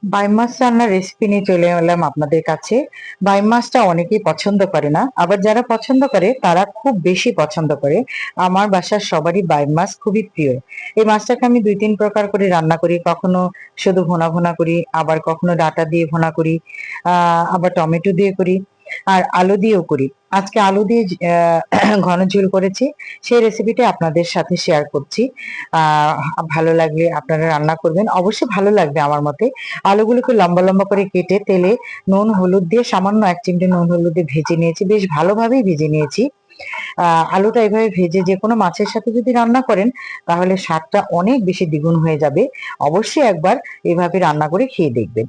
বাইম মাছ রান্নার রেসিপি নিয়ে চলে এলাম আপনাদের কাছে। বাইম মাছটা অনেকেই পছন্দ করে না, আবার যারা পছন্দ করে তারা খুব বেশি পছন্দ করে। আমার বাসার সবারই বাইম মাছ খুবই প্রিয়। এই মাছটাকে আমি ২-৩ প্রকার করে রান্না করি। কখনো শুধু ভুনা ভুনা করি, আবার কখনো ডাঁটা দিয়ে ভুনা করি, আবার টমেটো দিয়ে করি, আর আলু দিয়েও করি। আজকে আলু দিয়ে ঘন ঝোল করেছি, সেই রেসিপিটা আপনাদের সাথে শেয়ার করছি। আহ ভালো লাগলে আপনারা রান্না করবেন, অবশ্যই ভালো লাগবে আমার মতে। আলুগুলোকে লম্বা লম্বা করে কেটে তেলে নুন হলুদ দিয়ে সামান্য ১ চিমটে নুন হলুদ দিয়ে ভেজে নিয়েছি, বেশ ভালোভাবেই ভেজে নিয়েছি। আলুটা এভাবে ভেজে যে কোনো মাছের সাথে যদি রান্না করেন তাহলে স্বাদটা অনেক বেশি দ্বিগুণ হয়ে যাবে। অবশ্যই একবার এভাবে রান্না করে খেয়ে দেখবেন।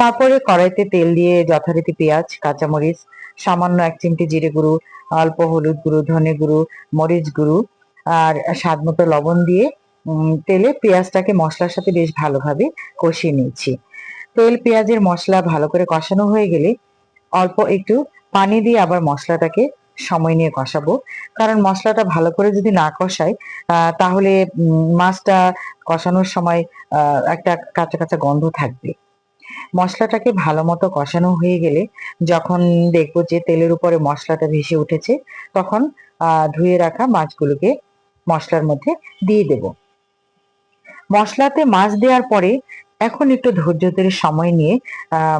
তারপরে কড়াইতে তেল দিয়ে যথারীতি পেঁয়াজ, কাঁচামরিচ, সামান্য ১ চিমটি জিরে গুঁড়ো, অল্প হলুদ গুঁড়ো, ধনে গুঁড়ো, মরিচ গুঁড়ো আর স্বাদ মতো লবণ দিয়ে তেলে পেঁয়াজটাকে মশলার সাথে বেশ ভালোভাবে কষিয়ে নিয়েছি। তেল, পেঁয়াজের মশলা ভালো করে কষানো হয়ে গেলে অল্প একটু পানি দিয়ে আবার মশলাটাকে সময় নিয়ে কষাবো। কারণ মশলাটা ভালো করে যদি না কষাই তাহলে মাছটা কষানোর সময় একটা কাঁচা কাঁচা গন্ধ থাকবে। মশলাটাকে ভালো মতো কষানো হয়ে গেলে যখন দেখবো যে তেলের উপরে মশলাটা ভেসে উঠেছে, তখন ধুয়ে রাখা মাছগুলোকে মশলার মধ্যে দিয়ে দেব। মশলাতে মাছ দেওয়ার পরে এখন একটু ধৈর্য ধরে সময় নিয়ে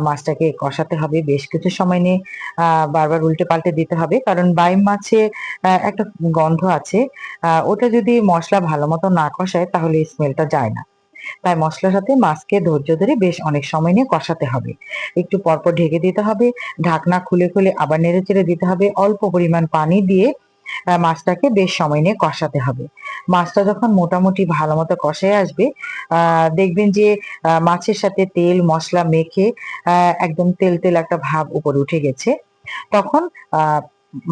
মাছটাকে কষাতে হবে, বেশ কিছু সময় নিয়ে বারবার উল্টে পাল্টে দিতে হবে, কারণ বাইম মাছে একটা গন্ধ আছে। ওটা যদি মশলা ভালো মতো না কষায় তাহলে স্মেলটা যায় না। তাই মশলার সাথে মাছকে ধৈর্য ধরে বেশ অনেক সময় নিয়ে কষাতে হবে। একটু পরপর ঢেকে দিতে হবে, ঢাকনা খুলে খুলে আবার নেড়ে চেড়ে দিতে হবে, অল্প পরিমাণ পানি দিয়ে মাছটাকে বেশ সময় নিয়ে কষাতে হবে। মাছটা যখন মোটামুটি ভালো মতো কষায় আসবে, দেখবেন যে মাছের সাথে তেল মশলা মেখে একদম তেল তেল একটা ভাব উপরে উঠে গেছে। তখন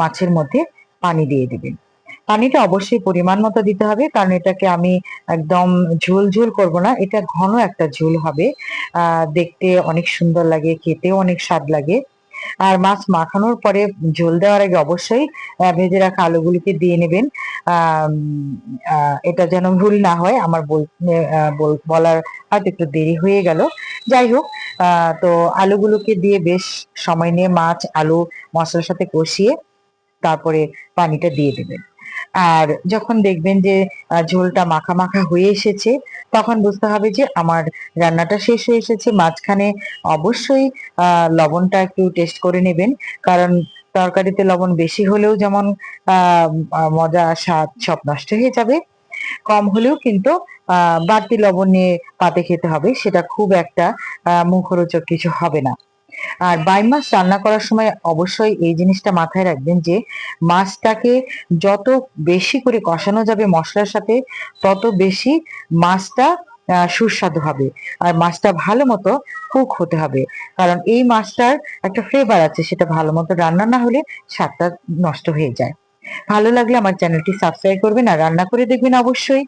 মাছের মধ্যে পানি দিয়ে দিবেন। পানিটা অবশ্যই পরিমাণ মতো দিতে হবে, কারণ এটাকে আমি একদম ঝোল ঝোল করব না, এটা ঘন একটা ঝোল হবে। দেখতে অনেক সুন্দর লাগে, খেতেও অনেক স্বাদ লাগে। আর মাছ মাখানোর পরে ঝোল দেওয়ার আগে অবশ্যই ভেজে রাখা আলুগুলিকে দিয়ে নেবেন। আম, এটা যেন ভুল না হয়, আমার বলার হয়তো একটু দেরি হয়ে গেল। যাই হোক, তো আলুগুলোকে দিয়ে বেশ সময় নিয়ে মাছ আলু মশলার সাথে কষিয়ে তারপরে পানিটা দিয়ে দেবেন। আর যখন দেখবেন যে ঝোলটা মাখা মাখা হয়ে এসেছে, তখন বুঝতে হবে যে আমার রান্নাটা শেষ হয়ে এসেছে। মাঝখানে অবশ্যই লবণটা একটু টেস্ট করে নেবেন, কারণ তরকারিতে লবণ বেশি হলেও যেমন মজা স্বাদ সব নষ্ট হয়ে যাবে, কম হলেও কিন্তু বাড়তি লবণ নিয়ে পাতে খেতে হবে, সেটা খুব একটা মুখরোচক কিছু হবে না। আর বাইম মাছ রান্না করার সময় অবশ্যই এই জিনিসটা মাথায় রাখবেন যে মাছটাকে যত বেশি করে কষানো যাবে মশলার সাথে, তত বেশি মাছটা সুস্বাদু হবে। আর মাছটা ভালো মতো কুক হতে হবে, কারণ এই মাছটার একটা ফ্লেভার আছে, সেটা ভালো মতো রান্না না হলে স্বাদটা নষ্ট হয়ে যায়। ভালো লাগলে আমার চ্যানেলটি সাবস্ক্রাইব করবেন আর রান্না করে দেখবেন অবশ্যই।